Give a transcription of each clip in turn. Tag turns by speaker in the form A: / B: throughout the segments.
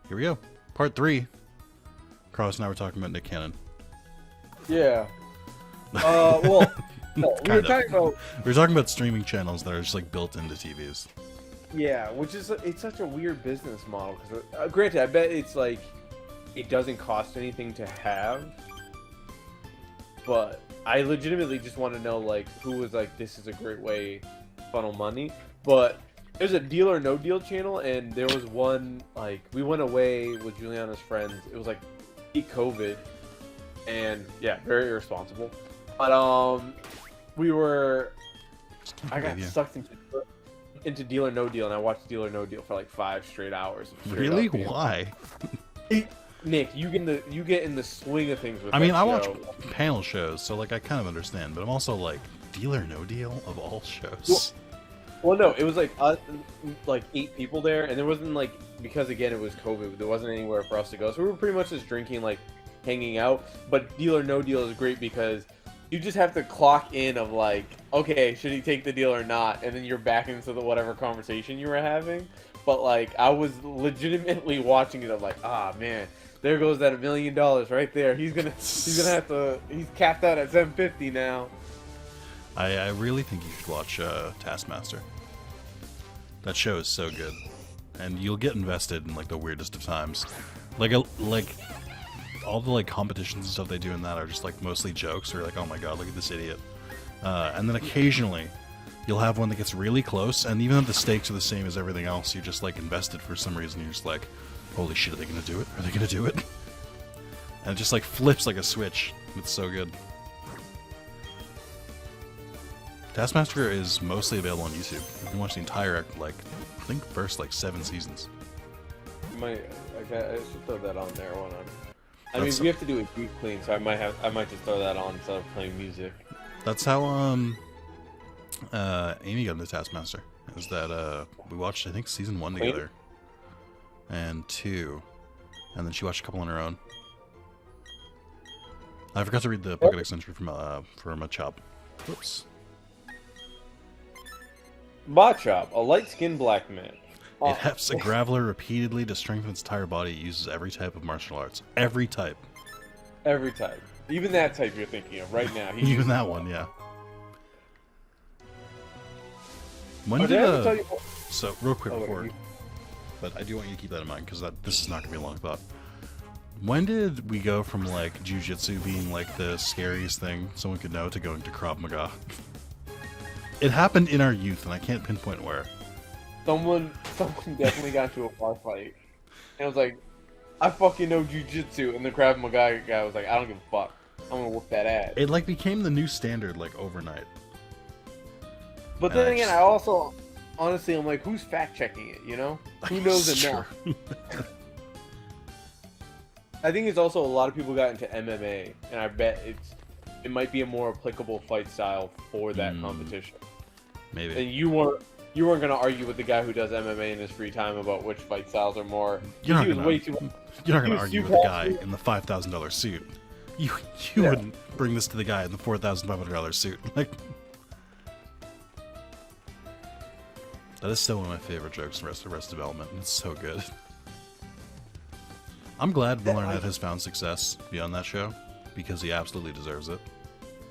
A: Here we go. Part 3. Carlos and I were talking about Nick Cannon.
B: Yeah. Well, no, we were talking about.
A: We were talking about streaming channels that are just like built into TVs.
B: Yeah, which is it's such a weird business model. Because granted, I bet it's like it doesn't cost anything to have, but I legitimately just want to know like who was like, this is a great way to funnel money. But there's a Deal or No Deal channel, and there was one like we went away with Juliana's friends. It was like peak COVID, and yeah, very irresponsible. But we were. I got sucked into Deal or No Deal, and I watched Deal or No Deal for like 5 straight hours.
A: Really? Why?
B: Nick, you get in the swing of things with.
A: I mean, I
B: show.
A: watch panel shows, so like I kind of understand, but I'm also like Deal or No Deal of all shows.
B: Well, no, it was like us, like 8 people there, and there wasn't like, because again it was COVID, there wasn't anywhere for us to go, so we were pretty much just drinking, like hanging out. But Deal or No Deal is great because you just have to clock in of like, okay, should he take the deal or not, and then you're back into the whatever conversation you were having. But like, I was legitimately watching it. I'm like, ah man, there goes that $1 million right there. He's gonna have to. He's capped out at 750 now.
A: I really think you should watch Taskmaster. That show is so good, and you'll get invested in like the weirdest of times. Like all the like competitions and stuff they do in that are just like mostly jokes, or like, oh my god, look at this idiot. And then occasionally you'll have one that gets really close, and even though the stakes are the same as everything else, you're just like invested for some reason. You're just like, holy shit, are they gonna do it? Are they gonna do it? And it just like flips like a switch. It's so good. Taskmaster is mostly available on YouTube. You can watch the entire, like, I think first like 7 seasons.
B: I should throw that on there. Hold on. I mean, we have to do a deep clean, so I might just throw that on instead of playing music.
A: That's how Amy got into Taskmaster. It was that we watched, I think, season 1 together, and 2, and then she watched a couple on her own. I forgot to read the Pokédex entry from Machop. Whoops.
B: Machop, a light-skinned black man.
A: It hefts a Graveler repeatedly to strengthen its entire body. It uses every type of martial arts. Every type.
B: Every type. Even that type you're thinking of right now.
A: Even that one, yeah. When
B: did I tell you?
A: So, real quick before, but I do want you to keep that in mind, because this is not going to be a long thought. When did we go from, like, Jiu-Jitsu being, like, the scariest thing someone could know to going to Krav Maga? It happened in our youth, and I can't pinpoint where.
B: Someone definitely got into a bar fight, and I was like, I fucking know Jiu-Jitsu, and the Krav Maga guy was like, I don't give a fuck. I'm gonna whoop that ass.
A: It, like, became the new standard, like, overnight.
B: But then again, I also, honestly, I'm like, who's fact-checking it, you know? Who knows enough? I think it's also a lot of people got into MMA, and I bet it might be a more applicable fight style for that competition.
A: Maybe.
B: And you weren't gonna argue with the guy who does MMA in his free time about which fight styles are more.
A: You're not gonna argue with the guy in the $5,000 suit. You wouldn't bring this to the guy in the $4,500 suit. Like, that is still one of my favorite jokes in Arrested Development. It's so good. I'm glad Will Arnett has found success beyond that show, because he absolutely deserves it.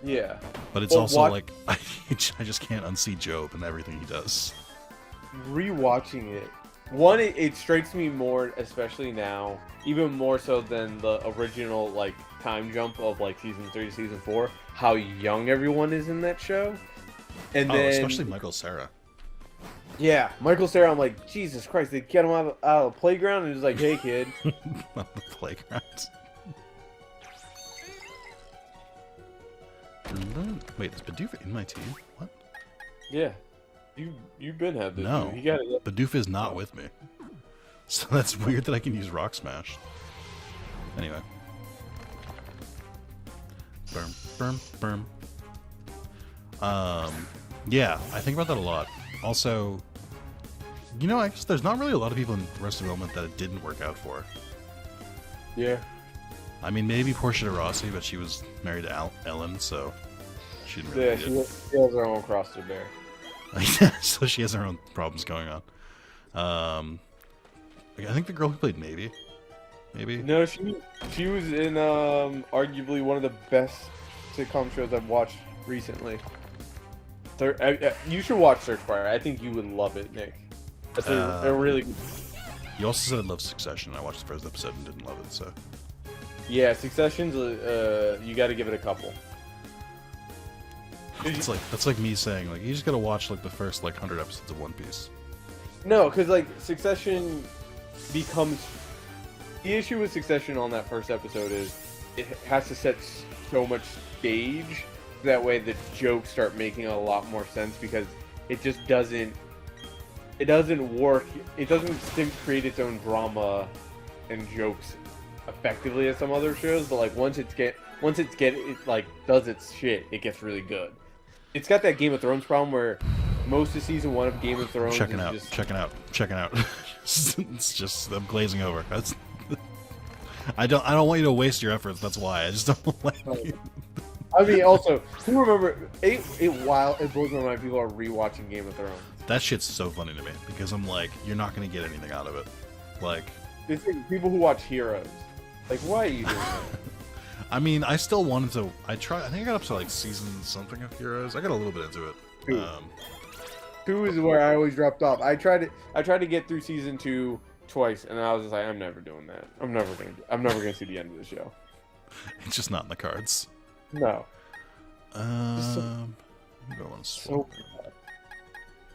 B: Yeah.
A: But it's also like, I just can't unsee Job and everything he does.
B: Rewatching it, one, it strikes me more, especially now, even more so than the original like time jump of like season 3 to season 4, how young everyone is in that show. And then
A: especially Michael Cera.
B: Yeah, Michael Cera, I'm like, Jesus Christ, they get him out of the playground and he's like, hey kid.
A: Not the playground. Wait, is Bidoof in my team? What?
B: Yeah. You've been had this.
A: No,
B: dude.
A: Bidoof is not with me. So that's weird that I can use Rock Smash. Anyway. Burm. Yeah, I think about that a lot. Also, you know, I guess there's not really a lot of people in Arrested Development that it didn't work out for.
B: Yeah.
A: I mean, maybe Portia de Rossi, but she was married to Ellen, so she didn't really
B: she has her own cross to bear.
A: So she has her own problems going on. I think the girl who played Maybe maybe.
B: No, she was in arguably one of the best sitcom shows I've watched recently. You should watch Search Fire. I think you would love it, Nick. That's a really good.
A: You also said I love Succession. I watched the first episode and didn't love it, so.
B: Yeah, Succession's you got to give it a couple.
A: That's like me saying like you just gotta watch like the first like 100 episodes of One Piece.
B: No, because like Succession becomes the issue with Succession on that first episode is it has to set so much stage that way the jokes start making a lot more sense because it just doesn't work. It doesn't create its own drama and jokes effectively as some other shows, but like once it like does its shit, it gets really good. It's got that Game of Thrones problem where most of season 1 of Game of Thrones
A: checking out. It's just I'm glazing over. I don't want you to waste your efforts. That's why I just don't like you.
B: I mean, also, who remember it blows my mind people are rewatching Game of Thrones.
A: That shit's so funny to me because I'm like, you're not gonna get anything out of it. Like,
B: it's like people who watch Heroes. Like, why are you doing that?
A: I mean, I still wanted to. I think I got up to like season something of Heroes. I got a little bit into it.
B: 2 is where I always dropped off. I tried to get through season 2 twice, and I was just like, I'm never doing that. I'm never gonna see the end of the show.
A: It's just not in the cards.
B: No.
A: So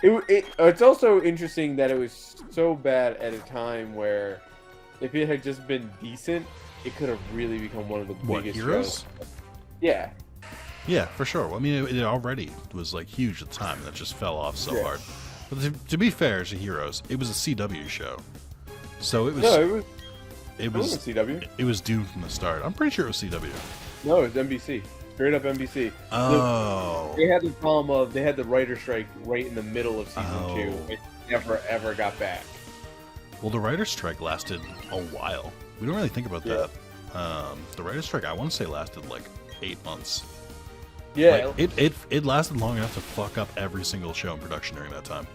B: it's also interesting that it was so bad at a time where if it had just been decent, it could have really become one of the biggest
A: Heroes?
B: shows. Yeah.
A: Yeah, for sure. Well, I mean, it already was like huge at the time, and it just fell off so hard. But to be fair to Heroes, it was a CW show, so it was.
B: No, it
A: was
B: CW.
A: It was doomed from the start. I'm pretty sure it was CW.
B: No, it was NBC. Straight up NBC.
A: Oh.
B: They had the problem of they had the writer strike right in the middle of season 2. It never ever got back.
A: Well, the writer's strike lasted a while. We don't really think about that. The writer's strike, I want to say, lasted like 8 months.
B: Yeah.
A: Like, it lasted long enough to fuck up every single show in production during that time.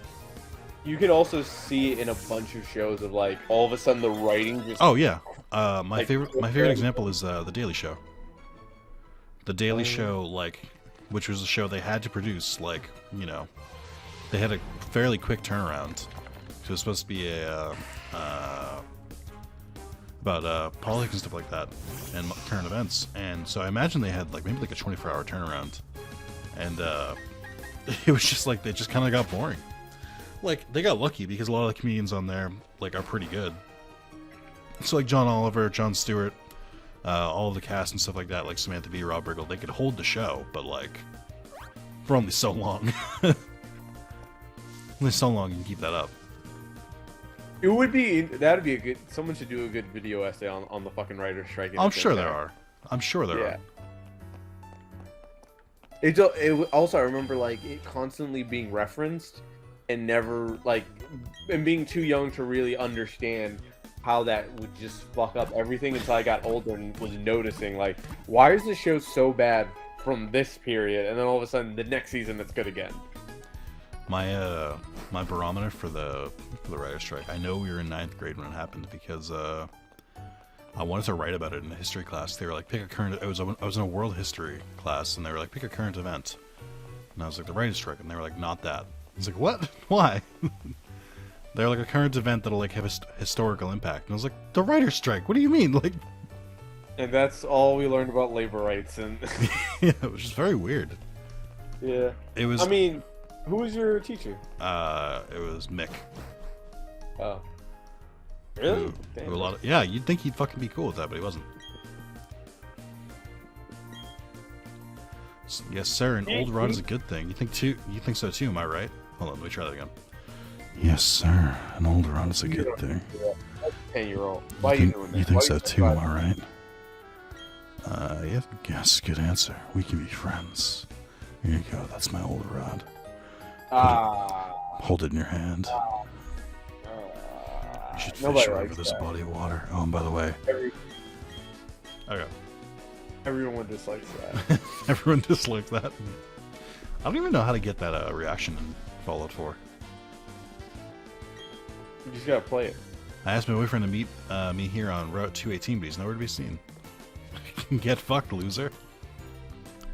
B: You could also see it in a bunch of shows of like all of a sudden the writing just.
A: Oh yeah. My favorite example is The Daily Show. The Daily Show, like, which was a show they had to produce, like, you know, they had a fairly quick turnaround. So it was supposed to be about politics and stuff like that, and current events. And so I imagine they had, like, maybe like a 24-hour turnaround. And it was just like, they just kind of got boring. Like, they got lucky because a lot of the comedians on there, like, are pretty good. So, like, John Oliver, Jon Stewart, all of the cast and stuff like that, like Samantha Bee, Rob Riggle, they could hold the show, but like for only so long. Only so long you can keep that up.
B: That'd be a good. Someone should do a good video essay on the fucking writer's strike.
A: I'm sure there are.
B: It also I remember like it constantly being referenced and never like and being too young to really understand how that would just fuck up everything until I got older and was noticing like, why is this show so bad from this period, and then all of a sudden the next season it's good again.
A: My my barometer for the writer's strike. I know we were in 9th grade when it happened because I wanted to write about it in a history class. They were like, pick a current. I was in a world history class, and they were like, pick a current event. And I was like, the writer's strike, and they were like, not that. I was like, what? Why? They're like a current event that'll like have a historical impact. And I was like, the writer's strike? What do you mean? Like,
B: and that's all we learned about labor rights, and
A: yeah, it was just very weird.
B: Yeah,
A: it was.
B: I mean, who was your teacher?
A: It was Mick.
B: Oh, really?
A: Yeah, you'd think he'd fucking be cool with that, but he wasn't. Yes, sir. An old rod is a good thing. You think so too? Am I right? Hold on, let me try that again. Yes, sir. An old rod is a good thing.
B: 10-year-old. Why are you doing that?
A: You think so too? Am I right? Yes. Good answer. We can be friends. Here you go. That's my old rod. Hold it in your hand. You should fish over this body of water. Oh, and by the way. Okay.
B: Everyone dislikes that.
A: Everyone dislikes that. I don't even know how to get that reaction in Fallout 4.
B: You just gotta play it.
A: I asked my boyfriend to meet me here on Route 218, but he's nowhere to be seen. Get fucked, loser.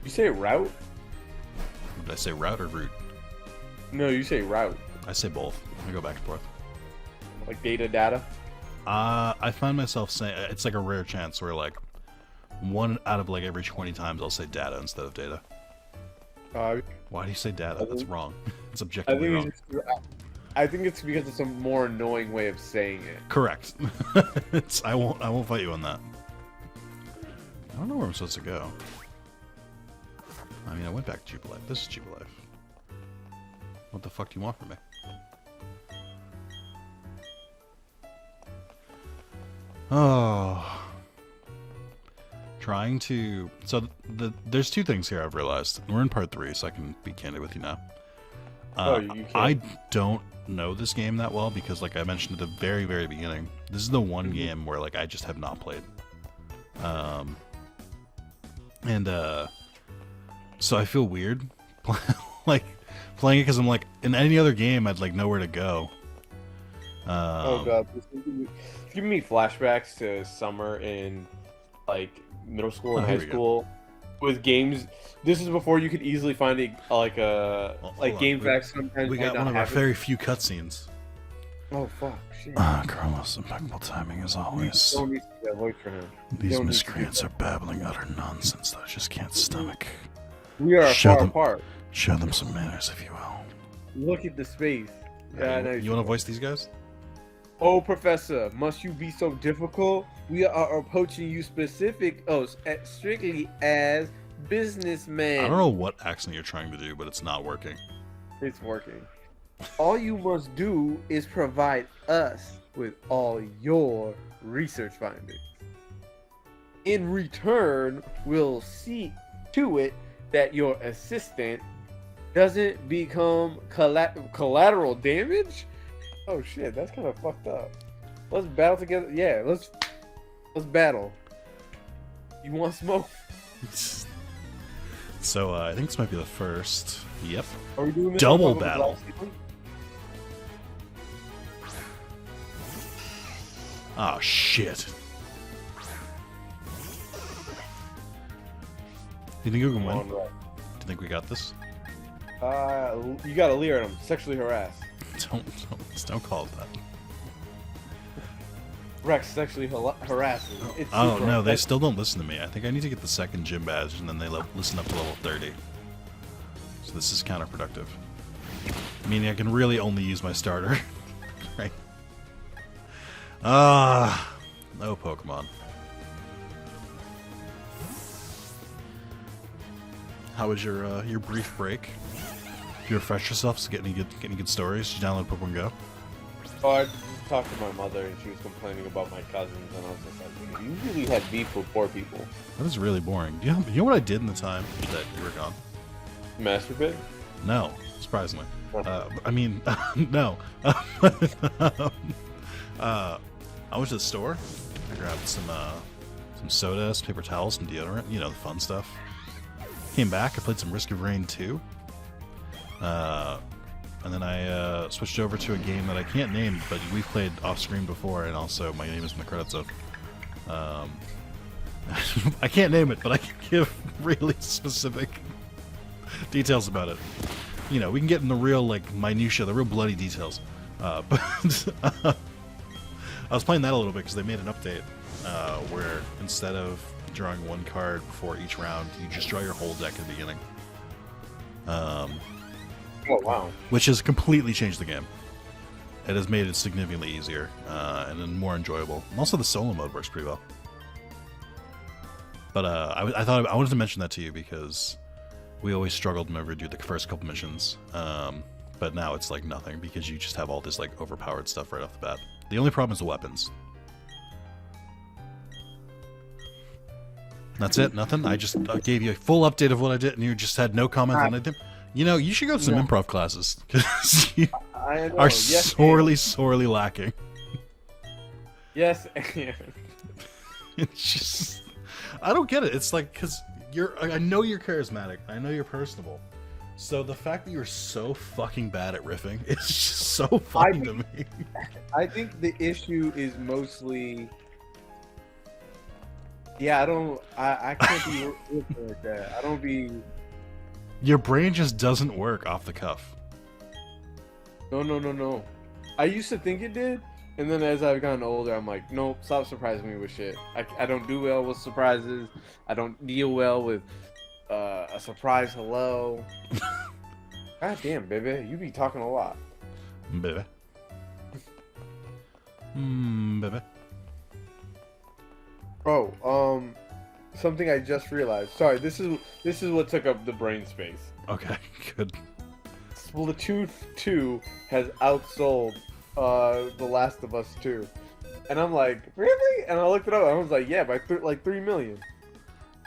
B: You say route?
A: Did I say route or route?
B: No, you say route.
A: I say both. I go back and forth.
B: Like data?
A: I find myself saying it's like a rare chance where like 1 out of like every 20 times I'll say data instead of data. Why do you say data? That's wrong. It's objectively wrong.
B: I think it's because it's a more annoying way of saying it.
A: Correct. I won't fight you on that. I don't know where I'm supposed to go. I mean, I went back to Jubilife. This is Jubilife. What the fuck do you want from me? Oh. Trying to... So, there's 2 things here I've realized. We're in part 3, so I can be candid with you now.
B: You can.
A: I don't know this game that well because, like I mentioned at the very, very beginning, this is the one game where, like, I just have not played. So I feel weird, like, playing it because I'm like, in any other game, I'd, like, know where to go.
B: Oh god, it's giving me flashbacks to summer in, like, middle school and high school with games. This is before you could easily find Game Facts sometimes.
A: We got one of our very few cutscenes.
B: Oh fuck! Shit.
A: Carlos, impeccable timing as always.
B: Don't need to get voice for him.
A: These miscreants are babbling utter nonsense that I just can't stomach.
B: We are far apart.
A: Show them some manners, if you will.
B: Look at the space. Yeah, I know.
A: You want to voice these guys?
B: Oh, Professor, must you be so difficult? We are approaching you strictly as businessmen.
A: I don't know what accent you're trying to do, but it's not working.
B: It's working. All you must do is provide us with all your research findings. In return, we'll see to it that your assistant doesn't become collateral damage. Oh shit, that's kind of fucked up. Let's battle together. Yeah, let's battle. You want smoke?
A: So I think this might be the first. Yep.
B: Are we doing this
A: double battle? Oh shit. Do you think we can win? Do you think we got this?
B: You gotta leer at him. Sexually harass.
A: Don't call it that.
B: Rex sexually harasses.
A: Oh no, they still don't listen to me. I think I need to get the second gym badge, and then they listen up to level 30. So this is counterproductive. Meaning I can really only use my starter. Right? No Pokemon. How was your brief break? Did you refresh yourself? So get any good stories? Did you download Pokemon Go?
B: Oh, I just talked to my mother and she was complaining about my cousins, and I was just like, you really had beef with poor people.
A: That is really boring. You know what I did in the time that you were gone?
B: Masturbate?
A: No, surprisingly. I mean, no. I went to the store. I grabbed some soda, some paper towels, some deodorant. You know, the fun stuff. Came back. I played some Risk of Rain 2. And then I switched over to a game that I can't name, but we've played off-screen before, and also my name is in the credits of. I can't name it, but I can give really specific details about it. You know, we can get in the real, like, minutia, the real bloody details. But I was playing that a little bit because they made an update where instead of drawing one card before each round, you just draw your whole deck at the beginning.
B: Oh, wow.
A: Which has completely changed the game. It has made it significantly easier and then more enjoyable. And also the solo mode works pretty well. But I thought I wanted to mention that to you because we always struggled whenever we do the first couple missions. But now it's like nothing because you just have all this like overpowered stuff right off the bat. The only problem is the weapons. That's it? Nothing? I just gave you a full update of what I did and you just had no comment on it. You know, you should go to some improv classes because you are sorely lacking.
B: Yes,
A: it's just, I don't get it. It's like, because I know you're charismatic. I know you're personable. So the fact that you're so fucking bad at riffing is just so funny to me.
B: I think the issue is mostly. Yeah, I can't be riffing like that. I don't be.
A: Your brain just doesn't work off the cuff.
B: No. I used to think it did, and then as I've gotten older, I'm like, nope, stop surprising me with shit. I don't do well with surprises. I don't deal well with a surprise hello. God damn, baby, you be talking a lot.
A: Baby. Baby.
B: Oh, something I just realized. Sorry, this is what took up the brain space.
A: Okay, good.
B: Splatoon 2 has outsold The Last of Us 2. And I'm like, really? And I looked it up, and I was like, yeah, by like 3 million.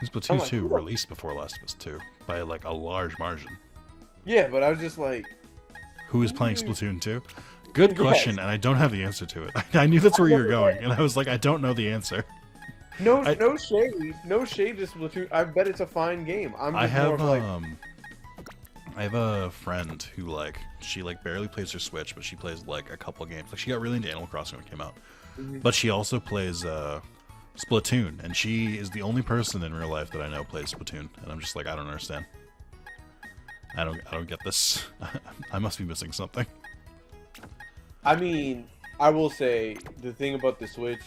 A: Splatoon
B: like,
A: 2
B: what?
A: released before Last of Us 2 by like a large margin.
B: Yeah, but I was just like...
A: Who is playing Splatoon 2? Good question,
B: Yes.
A: and I don't have the answer to it. I knew that's where you were going, and I was like, I don't know the answer.
B: No shade to Splatoon. I bet it's a fine game.
A: I have a friend who like she like barely plays her Switch, but she plays like a couple games. Like she got really into Animal Crossing when it came out, but she also plays Splatoon, and she is the only person in real life that I know plays Splatoon, and I'm just like, I don't understand. I don't get this. I must be missing something.
B: I mean, I will say the thing about the Switch.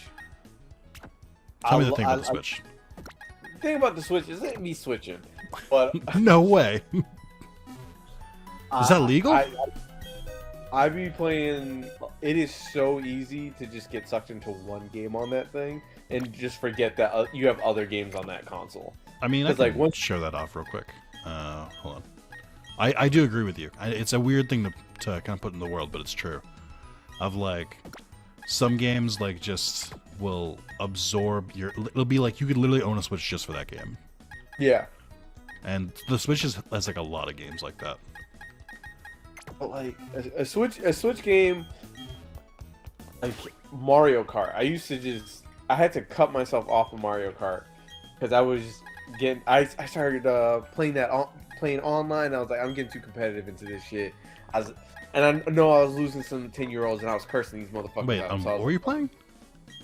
A: Tell me the thing about the Switch.
B: The thing about the Switch isn't me switching, but
A: No way. Is that legal?
B: I be playing. It is so easy to just get sucked into one game on that thing and just forget that you have other games on that console.
A: I mean, I can
B: like once
A: show that off real quick. Hold on. I do agree with you. It's a weird thing to kind of put in the world, but it's true. Of like, some games like just will absorb your. It'll be like you could literally own a Switch just for that game.
B: Yeah.
A: And the Switch has like a lot of games like that.
B: But like a Switch game, like Mario Kart. I had to cut myself off of Mario Kart because I was getting. I started playing online. I was like, I'm getting too competitive into this shit. And I know I was losing some 10-year-olds, and I was cursing these motherfuckers
A: Wait,
B: out.
A: what were you playing?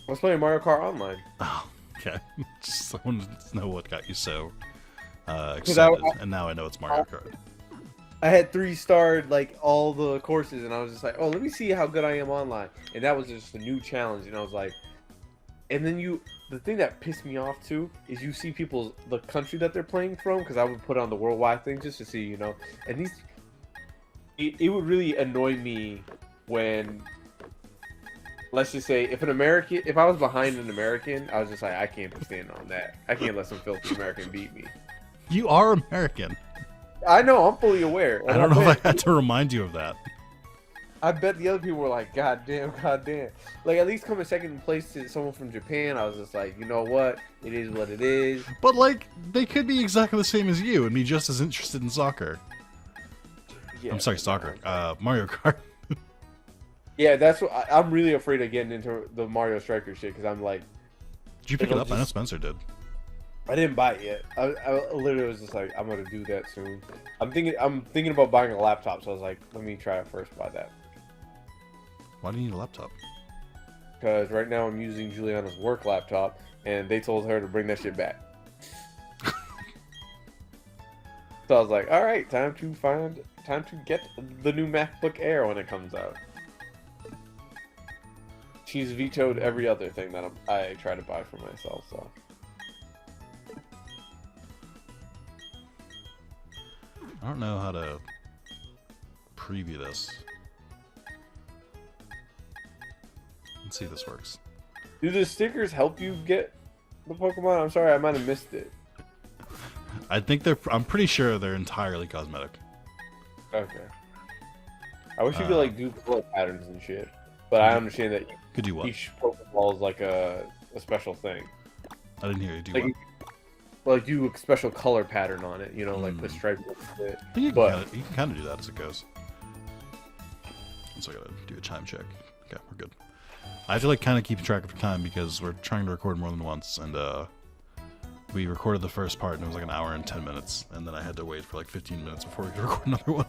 B: I was playing Mario Kart Online.
A: Oh, okay. Just I wanted to know what got you so excited, and now I know it's Mario Kart.
B: I had 3-starred like all the courses, and I was just like, oh, let me see how good I am online. And that was just a new challenge, and I was like, and then the thing that pissed me off too is you see the country that they're playing from, because I would put on the worldwide thing just to see, and it would really annoy me when, let's just say, if I was behind an American, I was just like, I can't stand on that. I can't let some filthy American beat me.
A: You are American.
B: I know, I'm fully aware.
A: I don't know if I had to remind you of that.
B: I bet the other people were like, God damn. Like, at least coming second place to someone from Japan, I was just like, you know what? It is what it is.
A: But, like, they could be exactly the same as you and be just as interested in soccer.
B: Yeah,
A: I'm sorry, soccer. Mario Kart.
B: Yeah, that's what I'm really afraid of getting into the Mario Striker shit, because I'm like...
A: Did you pick it up? I know Spencer did.
B: I didn't buy it yet. I literally was just like, I'm gonna do that soon. I'm thinking about buying a laptop, so I was like, let me try it first, buy that.
A: Why do you need a laptop?
B: Because right now I'm using Juliana's work laptop, and they told her to bring that shit back. So I was like, all right, time to get the new MacBook Air when it comes out. She's vetoed every other thing that I try to buy for myself, so.
A: I don't know how to preview this. Let's see if this works.
B: Do the stickers help you get the Pokemon? I'm sorry, I might have missed it.
A: I think I'm pretty sure they're entirely cosmetic.
B: Okay. I wish you could like do color patterns and shit, but I understand that
A: Could do what?
B: each Pokeball is like a special thing.
A: I didn't hear you do
B: Like,
A: what?
B: like do a special color pattern on it, like put stripes with it.
A: I think you
B: But
A: can kind of do that as it goes. So I gotta do a time check. Okay, we're good. I have to like kind of keep track of time because we're trying to record more than once, and we recorded the first part and it was like an hour and 10 minutes, and then I had to wait for like 15 minutes before we could record another one.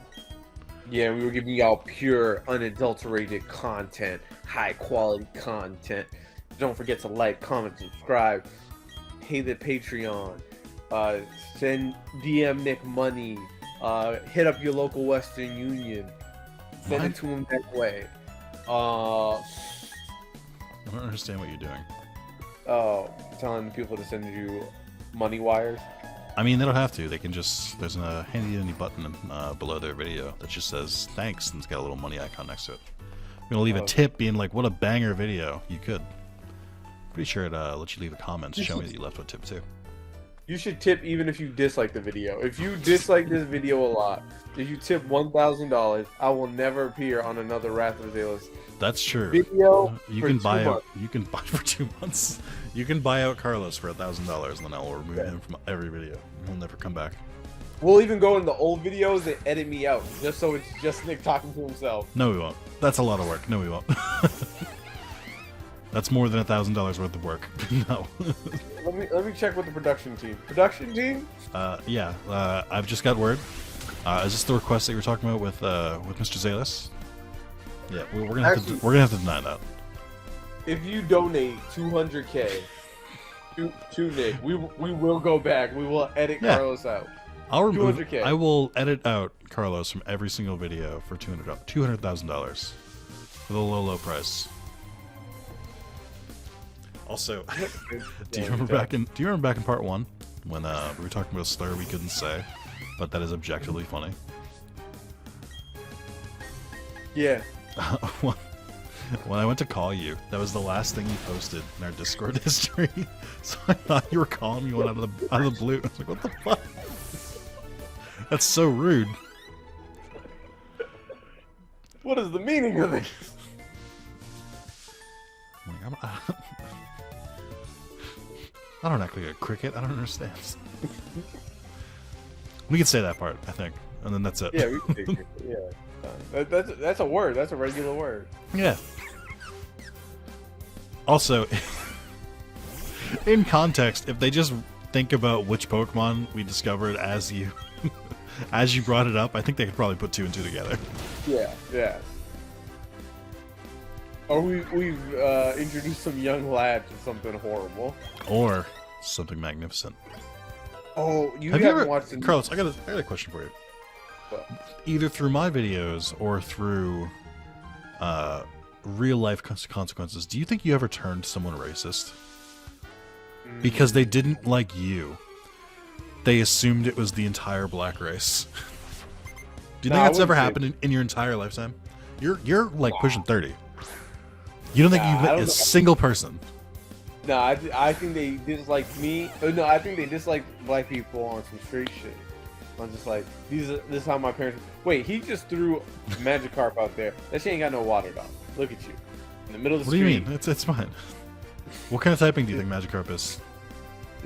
B: Yeah, we were giving you all pure, unadulterated content, high quality content. Don't forget to like, comment, subscribe. Hey, the Patreon. Send DM Nick money. Hit up your local Western Union. Send it to him that way.
A: I don't understand what you're doing.
B: Telling people to send you money wires.
A: I mean, they don't have to. They can just, there's a handy dandy button below their video that just says thanks, and it's got a little money icon next to it. You're gonna leave a tip being like, what a banger video. You could. Pretty sure it lets you leave a comment to show me that you left a tip too.
B: You should tip even if you dislike the video. If you dislike this video a lot, if you tip $1,000, I will never appear on another Wrath of Zalos
A: That's true.
B: video.
A: You
B: for
A: can
B: 2
A: buy out.
B: months.
A: You can buy for 2 months. You can buy out Carlos for $1,000, and then I will remove him from every video. He'll never come back.
B: We'll even go in the old videos and edit me out, just so it's just Nick talking to himself.
A: No, we won't. That's a lot of work. No, we won't. That's more than $1,000 worth of work. No.
B: Let me check with the production team. Production team?
A: Yeah. I've just got word. Is this the request that you were talking about with Mr. Zalis? Yeah, we're gonna have to deny that.
B: If you donate 200K to Nick, we will go back. We will edit Carlos out.
A: I'll remove.
B: 200K.
A: I will edit out Carlos from every single video for $200,000 for the low price. Also, do you remember back in part 1 when we were talking about a slur we couldn't say, but that is objectively funny?
B: Yeah.
A: When I went to call you, that was the last thing you posted in our Discord history. So I thought you were calling me one out of the blue. I was like, what the fuck? That's so rude.
B: What is the meaning of this?
A: I don't act like a cricket. I don't understand. We could say that part, I think, and then that's it.
B: Yeah, we can take it. Yeah. That's a word. That's a regular word.
A: Yeah. Also, in context, if they just think about which Pokemon we discovered as you brought it up, I think they could probably put 2 and 2 together.
B: Yeah, yeah. Or we've introduced some young lad to something horrible.
A: Or something magnificent.
B: Oh, you
A: Have
B: haven't
A: you ever,
B: watched the
A: Carlos, I got a question for you.
B: What?
A: Either through my videos or through real life consequences, do you think you ever turned someone racist? Because they didn't like you. They assumed it was the entire black race. Do you think that's ever happened in your entire lifetime? You're like pushing 30. You don't think you've met a single person?
B: No, I think they disliked me. No, I think they disliked black people on some straight shit. I'm just like, this is how my parents. Wait, he just threw Magikarp out there. That shit ain't got no water, dog. Look at you, in the middle of the street.
A: What do you mean? It's fine. What kind of typing do you think Magikarp is?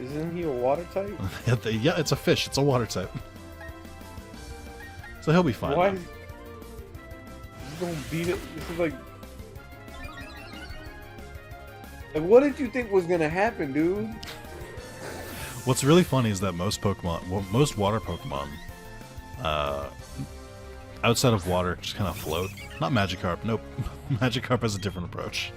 B: Isn't he a water type?
A: Yeah, it's a fish. It's a water type. So he'll be fine.
B: Why? He's gonna beat it. This is like, what did you think was gonna happen, dude?
A: What's really funny is that most Pokemon, most water Pokemon, outside of water, just kind of float. Not Magikarp. Nope. Magikarp has a different approach.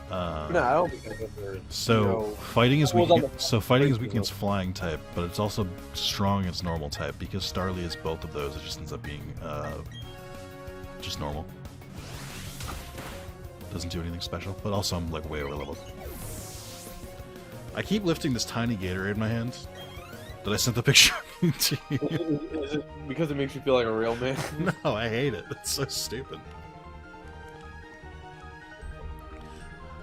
B: No, I don't think I've ever.
A: So fighting is weak. So fighting is weak
B: you know.
A: against flying type, but it's also strong against normal type because Starly is both of those. It just ends up being just normal. Doesn't do anything special, but also I'm like way over leveled. I keep lifting this tiny Gatorade in my hand that I sent the picture to you.
B: Is it because it makes you feel like a real man?
A: No, I hate it. It's so stupid.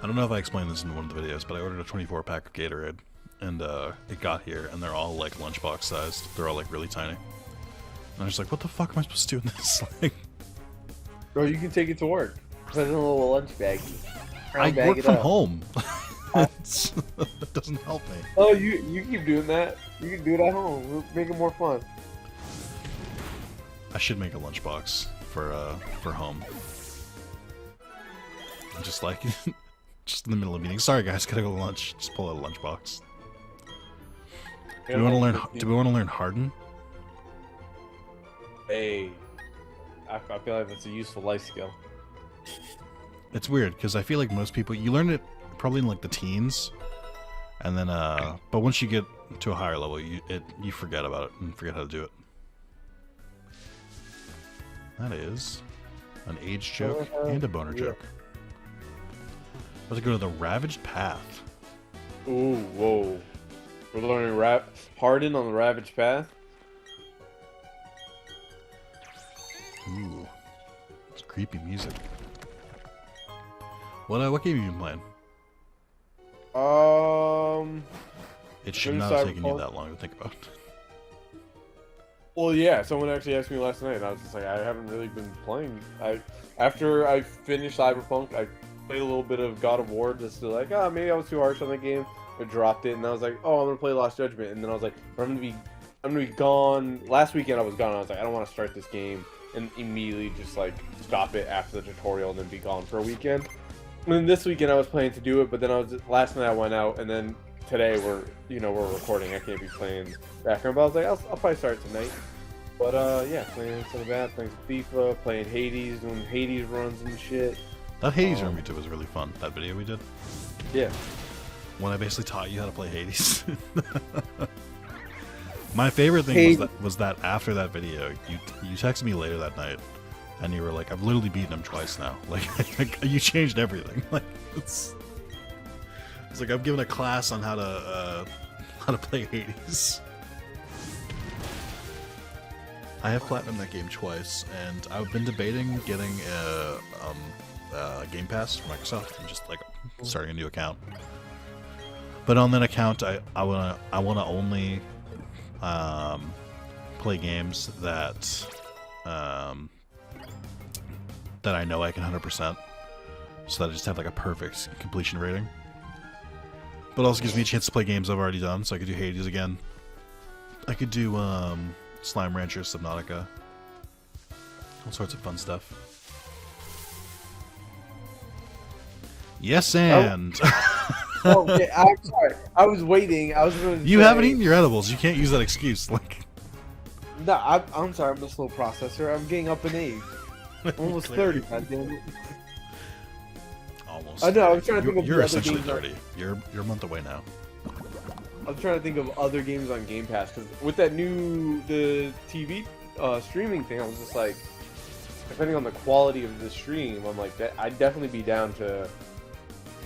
A: I don't know if I explained this in one of the videos, but I ordered a 24-pack of Gatorade, and it got here, and they're all like lunchbox sized. They're all like really tiny. And I was like, what the fuck am I supposed to do in this? Like,
B: Bro, you can take it to work. Put it in a little lunch baggie.
A: I
B: Bag
A: work
B: it
A: from
B: up.
A: home. That doesn't help me.
B: Oh, you keep doing that. You can do it at home. We'll make it more fun.
A: I should make a lunchbox for home. Just like Just in the middle of meeting. Sorry guys, gotta go to lunch. Just pull out a lunchbox. Do
B: You
A: we want to
B: know,
A: learn? Do we want to learn Harden?
B: Hey, I feel like that's a useful life skill.
A: It's weird because I feel like most people you learn it probably in like the teens, and then but once you get to a higher level, you forget about it and forget how to do it. That is an age joke and a boner joke. Let's go to the Ravaged Path.
B: Ooh, whoa. We're learning Harden on the Ravaged Path.
A: Ooh, it's creepy music. What game have you been playing? It should not have taken you that long to think about.
B: Well, yeah, someone actually asked me last night, and I was just like, I haven't really been playing. After I finished Cyberpunk, I played a little bit of God of War, just to like, maybe I was too harsh on the game. I dropped it, and I was like, I'm gonna play Lost Judgment, and then I was like, I'm gonna be gone. Last weekend I was gone. I was like, I don't want to start this game and immediately just like stop it after the tutorial and then be gone for a weekend. And then this weekend I was planning to do it, but then last night I went out, and then today we're recording. I can't be playing background, but I was like, I'll probably start tonight. But yeah, playing some of that, playing some FIFA, playing Hades, doing Hades runs and shit.
A: That Hades run we did was really fun. That video we did.
B: Yeah.
A: When I basically taught you how to play Hades. My favorite thing was that after that video, you texted me later that night, and you were like, "I've literally beaten him twice now. Like, you changed everything. Like, it's like I've given a class on how to play Hades." I have platinum that game twice, and I've been debating getting a Game Pass from Microsoft and just like starting a new account. But on that account, I wanna only play games that that I know I can 100%, so that I just have like a perfect completion rating. But also gives me a chance to play games I've already done, so I could do Hades again. I could do Slime Rancher, Subnautica, all sorts of fun stuff. Yes, and.
B: Oh, yeah, I'm sorry. I was waiting. I was going to
A: You haven't eaten your edibles. You can't use that excuse. Like,
B: no, I'm sorry. I'm a slow processor. I'm getting up in age. I'm almost 30. Goddamn it.
A: Almost.
B: I know. I was trying to think of
A: you're
B: other
A: essentially
B: games
A: 30. You're a month away now.
B: I was trying to think of other games on Game Pass because with that the TV streaming thing, I was just like, depending on the quality of the stream, I'm like, I'd definitely be down to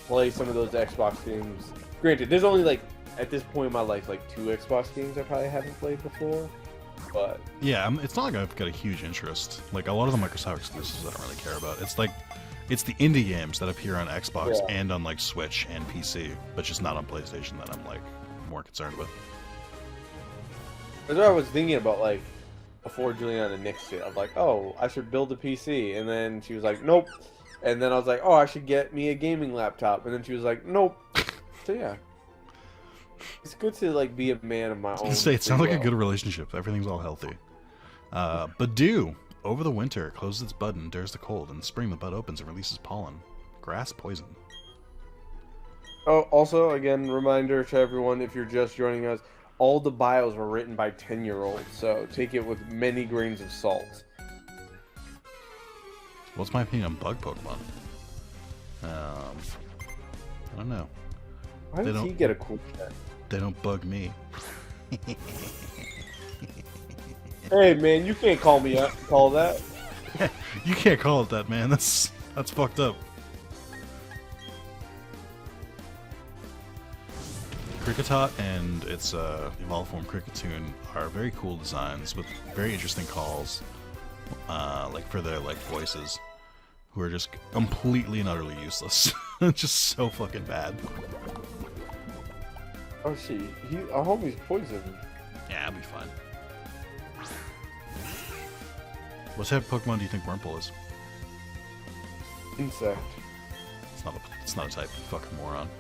B: play some of those Xbox games. Granted, there's only like at this point in my life like 2 Xbox games I probably haven't played before, but
A: yeah, it's not like I've got a huge interest. Like a lot of the Microsoft exclusives I don't really care about. It's like it's the indie games that appear on Xbox and on like Switch and PC, but just not on PlayStation that I'm like more concerned with.
B: That's what I was thinking about, like before Juliana nixed it. I was like, oh, I should build a PC, and then she was like, nope. And then I was like, oh, I should get me a gaming laptop. And then she was like, nope. So yeah. It's good to like be a man of my own.
A: It sounds like a good relationship. Everything's all healthy. Badoo, over the winter, it closes its bud and endures the cold. In the spring, the bud opens and releases pollen. Grass poison.
B: Oh, also, again, reminder to everyone, if you're just joining us, all the bios were written by 10-year-olds. So take it with many grains of salt.
A: What's my opinion on bug Pokemon? I don't know.
B: Why did he get a cool pet?
A: They don't bug me.
B: Hey man, you can't call me up. Call that.
A: You can't call it that, man. That's fucked up. Kricketot and its evolved form Kricketune are very cool designs with very interesting calls, like for their like voices, who are just completely and utterly useless. Just so fucking bad.
B: Oh shit, our homie's poisoned.
A: Yeah, I'll be fine. What type of Pokemon do you think Wurmple is?
B: Insect.
A: It's not a type, you fucking moron.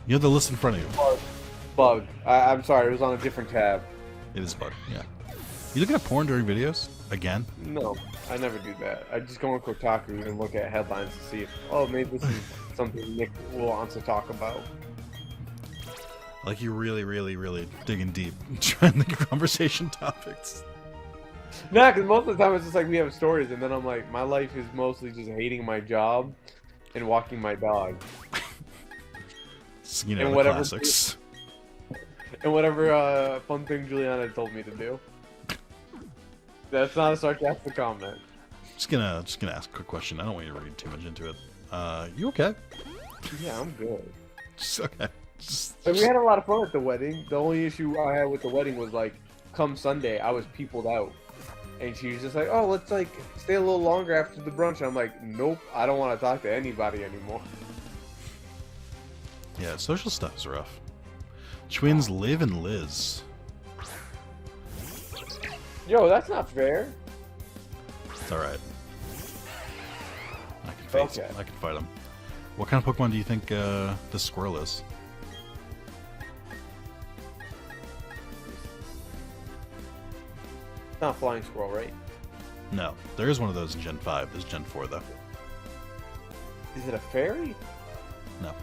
A: You have the list in front of you.
B: Bug. I'm sorry, it was on a different tab.
A: It is bug, yeah. You looking at porn during videos? Again?
B: No, I never do that. I just go on Kotaku and look at headlines to see if, oh, maybe this is something Nick wants to talk about.
A: Like you really digging deep, trying to think of conversation topics.
B: Nah, because most of the time it's just like we have stories, and then I'm like, my life is mostly just hating my job and walking my dog.
A: You know,
B: And
A: the
B: whatever-
A: classics.
B: And whatever fun thing Juliana told me to do. That's not a sarcastic comment.
A: Just gonna ask a quick question. I don't want you to read too much into it. You okay?
B: Yeah, I'm good.
A: Just okay.
B: And we had a lot of fun at the wedding. The only issue I had with the wedding was like, come Sunday, I was peopled out. And she was just like, oh, let's like stay a little longer after the brunch. And I'm like, nope, I don't want to talk to anybody anymore.
A: Yeah, social stuff is rough. Twins Liv and Liz.
B: Yo, that's not fair.
A: It's alright. I can face
B: Okay.
A: him. I can fight him. What kind of Pokemon do you think this squirrel is?
B: It's not Flying Squirrel, right?
A: No. There is one of those in Gen 5. There's Gen 4, though.
B: Is it a fairy?
A: No.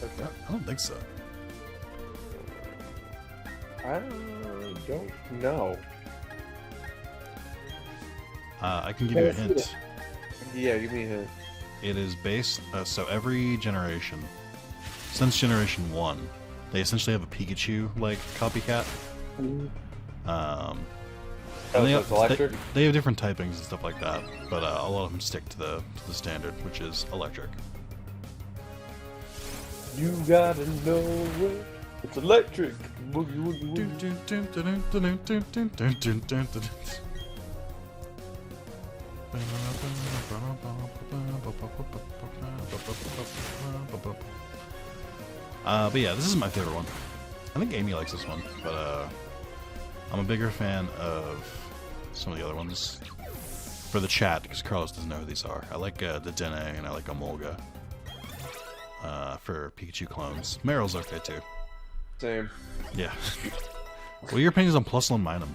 B: Okay.
A: I don't think so.
B: I don't know.
A: I can give you a hint.
B: Yeah, give me a hint.
A: It is based... so every generation, since Generation 1, they essentially have a Pikachu-like copycat.
B: Oh,
A: And
B: so it's electric?
A: they have different typings and stuff like that, but a lot of them stick to the standard, which is electric.
B: You gotta know it. It's electric. Boogie, woogie, woogie.
A: But yeah, this is my favorite one. I think Amy likes this one, but I'm a bigger fan of some of the other ones. For the chat, because Carlos doesn't know who these are. I like the Dene and I like Emolga. For Pikachu clones. Meryl's okay too.
B: Same.
A: Yeah. What are your opinions on Plusle and Minun?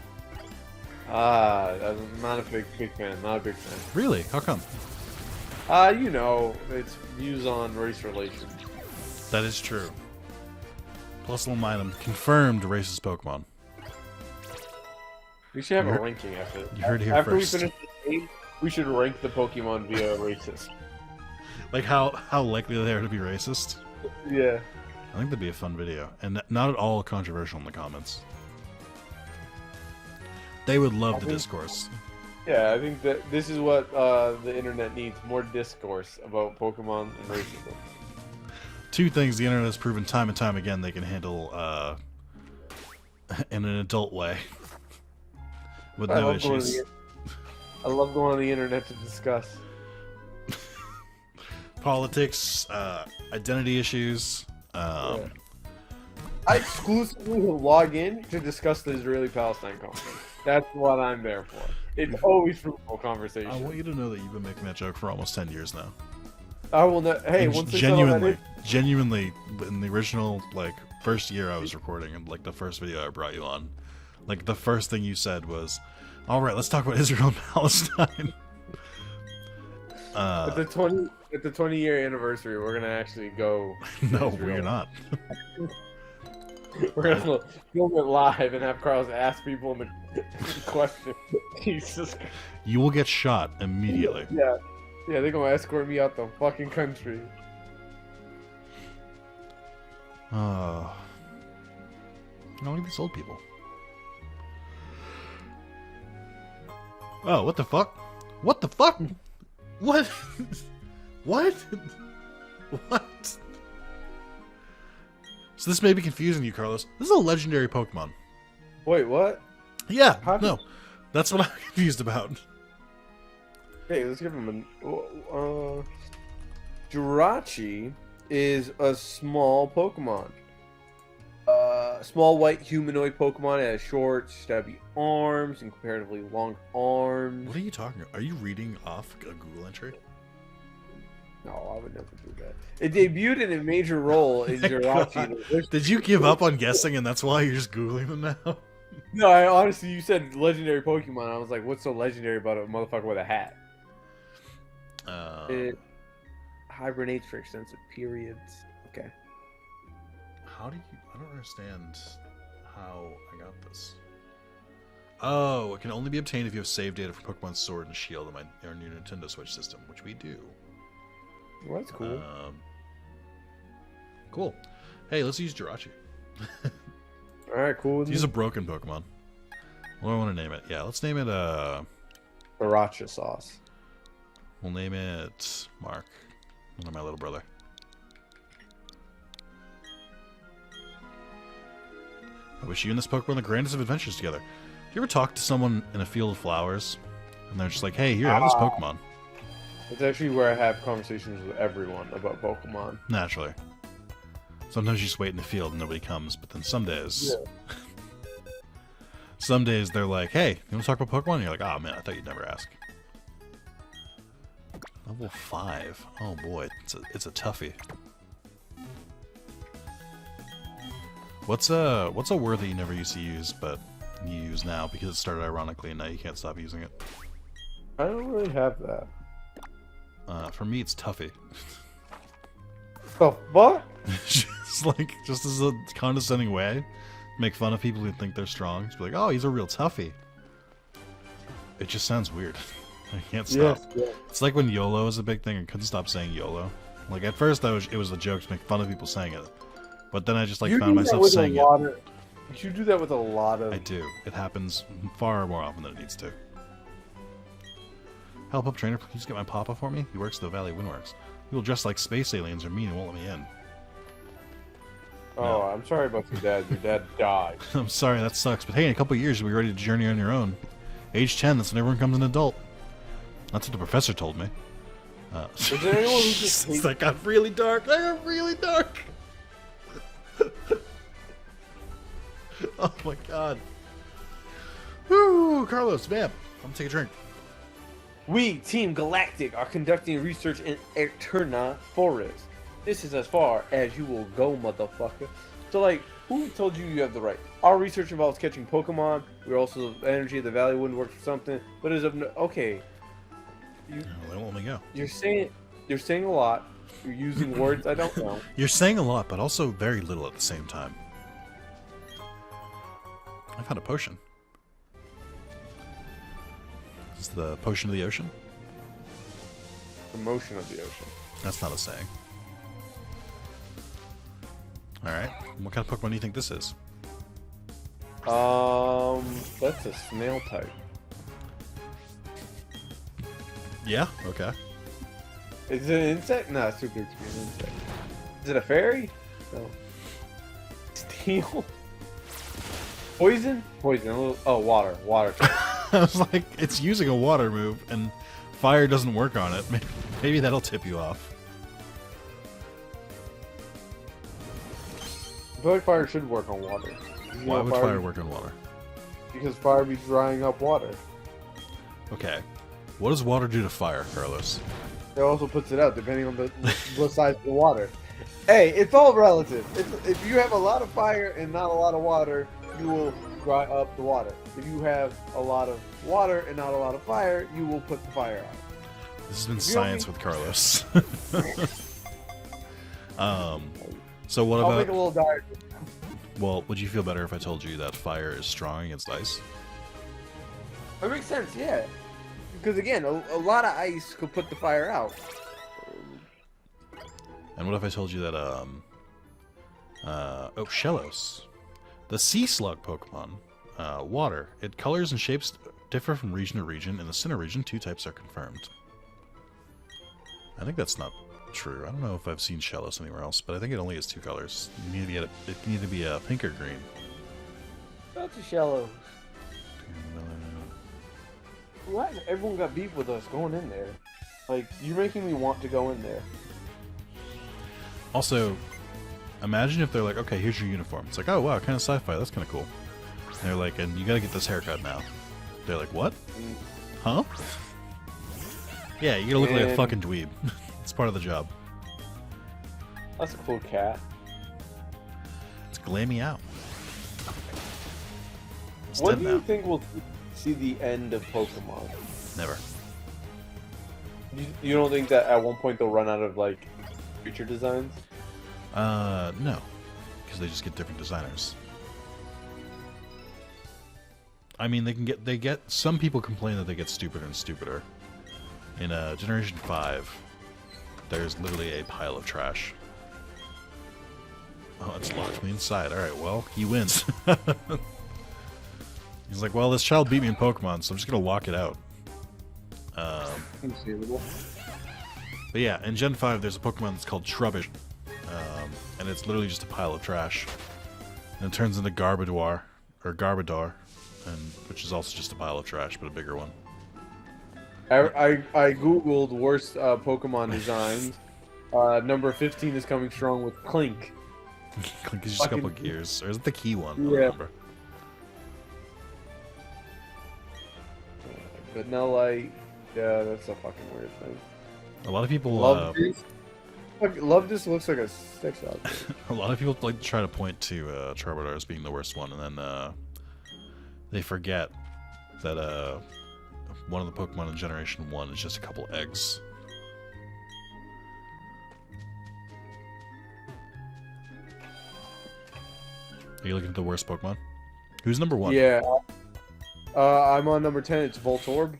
B: I'm not a big fan. Not a big fan.
A: Really? How come?
B: You know, it's views on race relations.
A: That is true. Plusle and Minun confirmed racist Pokemon.
B: We should have
A: You
B: a
A: heard-
B: ranking after this.
A: you heard it here
B: After
A: first.
B: we finish the game, we should rank the Pokemon via racist.
A: Like how likely they are to be racist?
B: Yeah.
A: I think that'd be a fun video, and not at all controversial in the comments. They would love the discourse.
B: Yeah, I think that this is what the internet needs: more discourse about Pokemon and racism.
A: Two things the internet has proven time and time again they can handle in an adult way. With no issues.
B: I love going on the internet to discuss.
A: Politics, identity issues.
B: I exclusively log in to discuss the Israeli-Palestine conflict. That's what I'm there for. It's always fruitful conversation.
A: I want you to know that you've been making that joke for almost 10 years now.
B: I will not. Hey,
A: And
B: once they settle that
A: genuinely, in the original, like, first year I was recording, and, like, the first video I brought you on, like, the first thing you said was, alright, let's talk about Israel and Palestine.
B: at the 20-year anniversary, we're gonna actually go. to
A: No,
B: Israel.
A: we're not.
B: We're gonna film it live and have Carlos ask people in the question. Jesus. Christ.
A: You will get shot immediately.
B: Yeah, they're gonna escort me out the fucking country.
A: You know, look at these old people. Oh, what the fuck? What the fuck? What? What? What? So this may be confusing you, Carlos. This is a legendary Pokemon.
B: Wait, what?
A: Yeah,
B: How did-
A: no. That's what I'm confused about.
B: Hey, let's give him Jirachi is a small Pokemon. Small white humanoid Pokemon. It has short, stubby arms and comparatively long arms.
A: What are you talking about? Are you reading off a Google entry?
B: No, I would never do that. It debuted in a major role in
A: My
B: Jirachi.
A: God. Did you give up on guessing and that's why you're just Googling them now?
B: No, I honestly, you said legendary Pokemon. I was like, what's so legendary about a motherfucker with a hat? It hibernates for extensive periods. Okay.
A: How do you... I don't understand how I got this. Oh, it can only be obtained if you have save data for Pokemon Sword and Shield on our new Nintendo Switch system, which we do.
B: Well, that's cool.
A: Cool. Hey, let's use Jirachi.
B: Alright, cool.
A: Let's use a broken Pokemon. What do I want to name it? Yeah, let's name it,
B: Sriracha sauce.
A: we'll name it Mark. One of my little brother. I wish you and this Pokemon the grandest of adventures together. Do you ever talk to someone in a field of flowers, and they're just like, hey, here, have this Pokemon?
B: It's actually where I have conversations with everyone about Pokemon.
A: Naturally. Sometimes you just wait in the field and nobody comes, but then some days...
B: Yeah.
A: Some days they're like, hey, you want to talk about Pokemon? And you're like, oh man, I thought you'd never ask. Level 5. Oh boy, it's a toughie. What's a word that you never used to use, but you use now because it started ironically and now you can't stop using it?
B: I don't really have that.
A: For me, it's toughie.
B: The fuck?
A: just as a condescending way, make fun of people who think they're strong. Just be like, oh, he's a real toughie. It just sounds weird. I can't stop.
B: Yes.
A: It's like when YOLO was a big thing. I couldn't stop saying YOLO. Like at first, it was a joke to make fun of people saying it, but then I just found myself saying it.
B: You do that with a lot of.
A: I do. It happens far more often than it needs to. Help up trainer, please get my papa for me. He works at the Valley Windworks. People dressed like space aliens are mean and won't let me in.
B: Oh,
A: No.
B: I'm sorry about your dad. Your dad died.
A: I'm sorry, that sucks. But hey, in a couple of years, you'll be ready to journey on your own. Age 10, that's when everyone becomes an adult. That's what the professor told me.
B: Is there anyone who just hates...
A: That got really dark. That got really dark. Oh my god. Woo, Carlos, man, I'm gonna take a drink.
B: We, Team Galactic, are conducting research in Eterna Forest. This is as far as you will go, motherfucker. So, like, who told you you have the right? Our research involves catching Pokemon. We're also the energy of the Valley wouldn't work for something. But as of no, okay,
A: No, they won't let me go.
B: you're saying a lot. You're using words I don't know.
A: You're saying a lot, but also very little at the same time. I found a potion. Is this the potion of the ocean?
B: The motion of the ocean.
A: That's not a saying. Alright, what kind of Pokemon do you think this is?
B: That's a snail type.
A: Yeah, okay.
B: Is it an insect? No, it's too big to be an insect. Is it a fairy? No. Steel? Poison? Poison. Oh, water. Water type.
A: I was like, it's using a water move, and fire doesn't work on it. Maybe that'll tip you off.
B: I feel like fire should work on water. You
A: Why
B: know,
A: would fire work on water?
B: Because fire be drying up water.
A: Okay. What does water do to fire, Carlos?
B: It also puts it out depending on what size of the water. Hey, it's all relative. If you have a lot of fire and not a lot of water, you will dry up the water. If you have a lot of water and not a lot of fire, you will put the fire out.
A: This has been science with Carlos. So what
B: I'll make a
A: about...
B: little diagram.
A: Well, would you feel better if I told you that fire is strong against ice?
B: That makes sense, yeah. Because again, a lot of ice could put the fire out.
A: And what if I told you that, oh, Shellos. The sea slug Pokemon. Water. Its colors and shapes differ from region to region. In the Sinnoh region, 2 types are confirmed. I think that's not true. I don't know if I've seen Shellos anywhere else, but I think it only has 2 colors. You need to get it need to be a pink or green.
B: That's a shallow. Why has everyone got beef with us going in there? Like, you're making me want to go in there.
A: Also, imagine if they're like, okay, here's your uniform. It's like, oh wow, kind of sci-fi. That's kind of cool. And they're like, and you gotta get this haircut now. They're like, what? Huh? Yeah, you gotta look like a fucking dweeb. It's part of the job.
B: That's a cool cat.
A: It's Glammy out. It's
B: When
A: dead
B: do you
A: now.
B: think we'll see the end of Pokemon?
A: Never.
B: You don't think that at one point they'll run out of like creature designs?
A: No, because they just get different designers. I mean, they get. Some people complain that they get stupider and stupider. In Generation 5, there's literally a pile of trash. Oh, it's locked me inside. Alright, well, he wins. He's like, well, this child beat me in Pokemon, so I'm just gonna lock it out.
B: Conceivable.
A: But yeah, in Gen 5, there's a Pokemon that's called Trubbish. And it's literally just a pile of trash. And it turns into Garbodor, which is also just a pile of trash, but a bigger one.
B: I googled worst Pokemon designs. Number 15 is coming strong with Clink.
A: Clink is just a couple of gears. Or is it the key one? I don't
B: Yeah.
A: remember.
B: Vanillite. Yeah, that's a fucking weird thing.
A: A lot of people
B: Love this looks like a sex object.
A: a lot of people like to try to point to Charmander as being the worst one, and then they forget that one of the Pokemon in Generation 1 is just a couple eggs. Are you looking at the worst Pokemon? Who's number 1?
B: Yeah. I'm on number 10. It's Voltorb.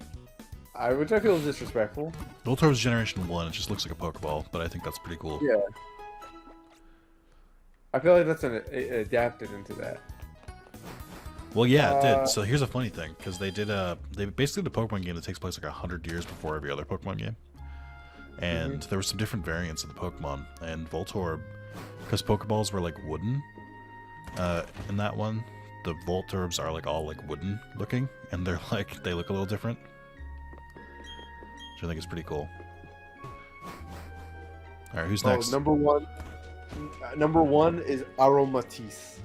B: Which I feel is disrespectful.
A: Voltorb's Generation 1, it just looks like a Pokeball, but I think that's pretty cool.
B: Yeah. I feel like that's adapted into that.
A: Well, yeah, it did. So here's a funny thing, because they basically did a Pokemon game that takes place like 100 years before every other Pokemon game. And there were some different variants of the Pokemon, and Voltorb, because Pokeballs were like wooden, in that one, the Voltorbs are like all like wooden looking, and they're like, they look a little different. Which I think is pretty cool. Alright, who's next?
B: Number one is Aromatisse.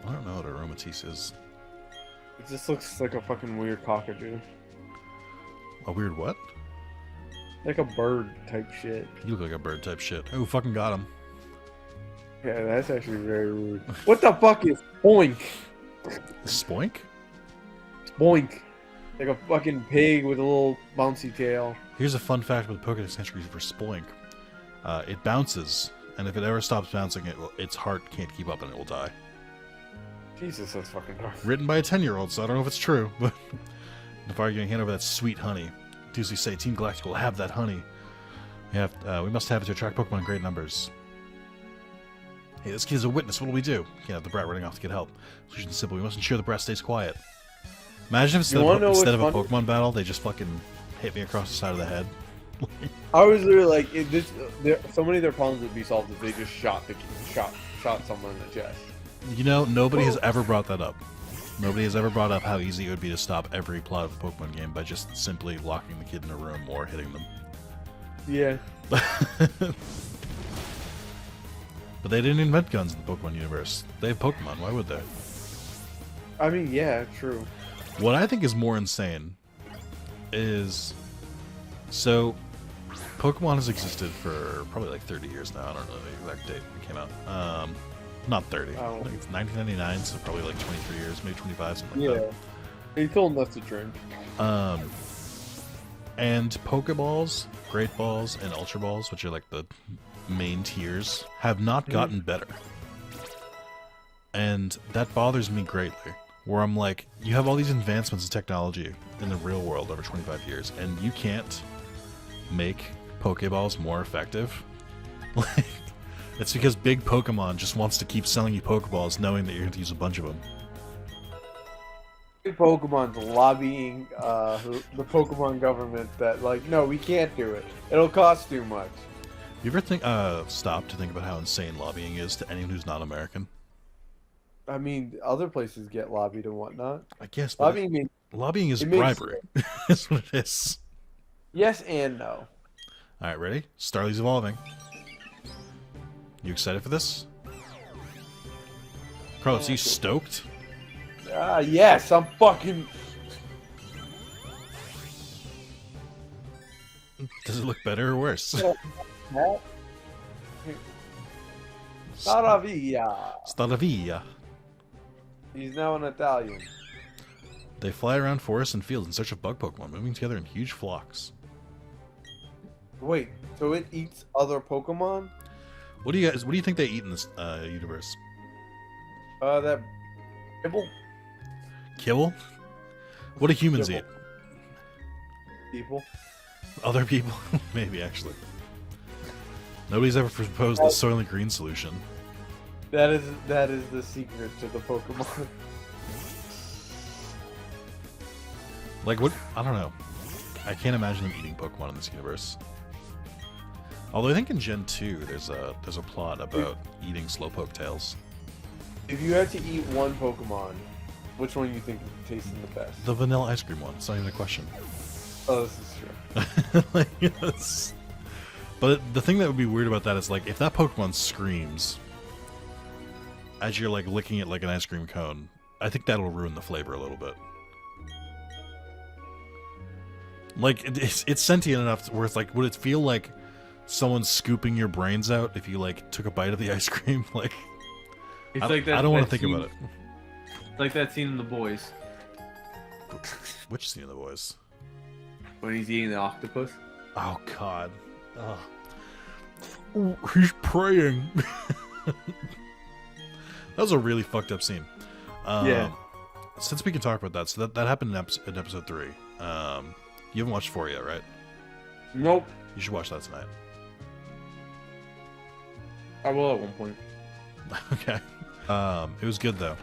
A: I don't know what Aromatisse is.
B: It just looks like a fucking weird cockatoo.
A: A weird what?
B: Like a bird type shit.
A: You look like a bird type shit. Oh, fucking got him.
B: Yeah, that's actually very rude. What the fuck is Boink?
A: Spoink?
B: Boink. Like a fucking pig with a little bouncy tail.
A: Here's a fun fact about the Pokédex entry for Spoink. It bounces, and if it ever stops bouncing, its heart can't keep up and it will die.
B: Jesus, that's fucking dark.
A: Written by a 10-year-old, so I don't know if it's true, but if arguing hand over that sweet honey, Tuesday say Team Galactic will have that honey. We must have it to attract Pokemon in great numbers. Hey, this kid is a witness. What do we do? Can't have the brat running off to get help. Solution simple. We must ensure the brat stays quiet. Imagine if instead of a Pokemon battle, they just fucking hit me across the side of the head.
B: I was literally like, so many of their problems would be solved if they just shot someone in the chest.
A: You know, nobody has ever brought that up. Nobody has ever brought up how easy it would be to stop every plot of a Pokemon game by just simply locking the kid in a room or hitting them.
B: Yeah.
A: But they didn't invent guns in the Pokemon universe. They have Pokemon. Why would they?
B: I mean, yeah, true.
A: What I think is more insane is... So, Pokemon has existed for probably like 30 years now. I don't know the exact date it came out. Not 30. I think it's 1999, so probably like 23 years, maybe 25, something like that.
B: Yeah. He told us to drink.
A: And Pokeballs, Great Balls, and Ultra Balls, which are like the main tiers, have not gotten better. And that bothers me greatly. Where I'm like, you have all these advancements in technology in the real world over 25 years, and you can't make Pokeballs more effective? Like, it's because big Pokemon just wants to keep selling you Pokeballs knowing that you're going to use a bunch of them.
B: Pokemon's lobbying the Pokemon government that, like, no, we can't do it. It'll cost too much.
A: You ever stop to think about how insane lobbying is to anyone who's not American?
B: I mean, other places get lobbied and whatnot.
A: I guess, but
B: lobbying
A: is bribery. That's what it is.
B: Yes and no.
A: Alright, ready? Starly's evolving. You excited for this? Carlos, you stoked?
B: Yes, I'm fucking...
A: Does it look better or worse?
B: Staravia.
A: Staravia.
B: He's now an Italian.
A: They fly around forests and fields in search of bug Pokemon, moving together in huge flocks.
B: Wait, so it eats other Pokemon?
A: What do you think they eat in this universe?
B: That kibble?
A: Kibble? What do humans
B: Kibble.
A: eat?
B: People.
A: Other people? Maybe, actually. Nobody's ever proposed the Soylent Green solution.
B: That is the secret to the Pokemon.
A: Like, what? I don't know. I can't imagine them eating Pokemon in this universe. Although I think in Gen 2, there's a plot about eating Slowpoke tails.
B: If you had to eat one Pokemon, which one do you think tasted the best?
A: The vanilla ice cream one. It's not even a question.
B: Oh, this is true.
A: Like, yes. But the thing that would be weird about that is, like, if that Pokemon screams as you're, like, licking it like an ice cream cone, I think that'll ruin the flavor a little bit. Like, it's sentient enough where it's like, would it feel like someone scooping your brains out if you, like, took a bite of the ice cream? Like,
C: It's like that.
A: I don't want to
C: that
A: think
C: scene-
A: about it.
C: Like that scene in The Boys
A: Which scene of the boys?
C: when he's eating the octopus.
A: Oh, God. Oh. Ooh, he's praying. That was a really fucked up scene.
C: Yeah.
A: Since we can talk about that, so that happened in episode 3. You haven't watched 4 yet, right?
C: Nope.
A: You should watch that tonight.
C: I will at one point.
A: Okay. It was good though.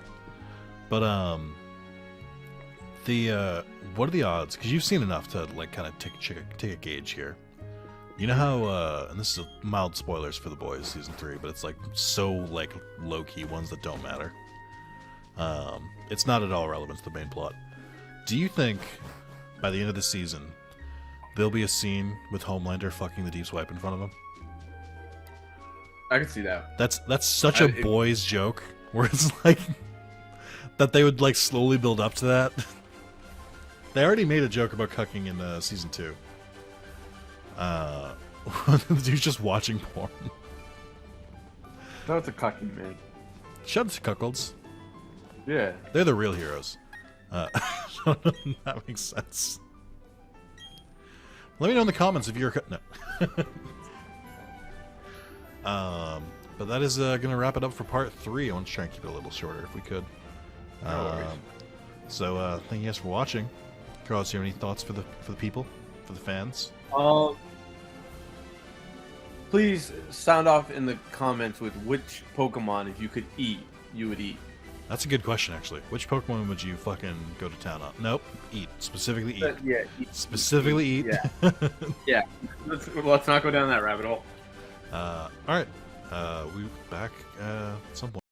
A: But what are the odds? Because you've seen enough to like kind of take a gauge here. You know how and this is mild spoilers for The Boys season 3, but it's like so like low key ones that don't matter. It's not at all relevant to the main plot. Do you think by the end of the season there'll be a scene with Homelander fucking the Deep Swipe in front of him?
C: I can see that.
A: That's such a boys joke where it's like that they would like slowly build up to that. They already made a joke about cucking in season 2. The dude's just watching porn.
C: That was a cocky man.
A: Shut up, cuckolds.
C: Yeah.
A: They're the real heroes. That makes sense. Let me know in the comments if you're no. But that is gonna wrap it up for part 3. I want to try and keep it a little shorter if we could.
C: No worries.
A: So thank you guys for watching. Carlos, do you have any thoughts for the people, for the fans?
C: Please sound off in the comments with which Pokemon, if you could eat, you would eat.
A: That's a good question, actually. Which Pokemon would you fucking go to town on? Nope. Eat. Specifically eat.
C: Yeah.
A: Specifically eat.
C: Yeah. Yeah. Let's not go down that rabbit hole.
A: Alright. We'll be back at some point.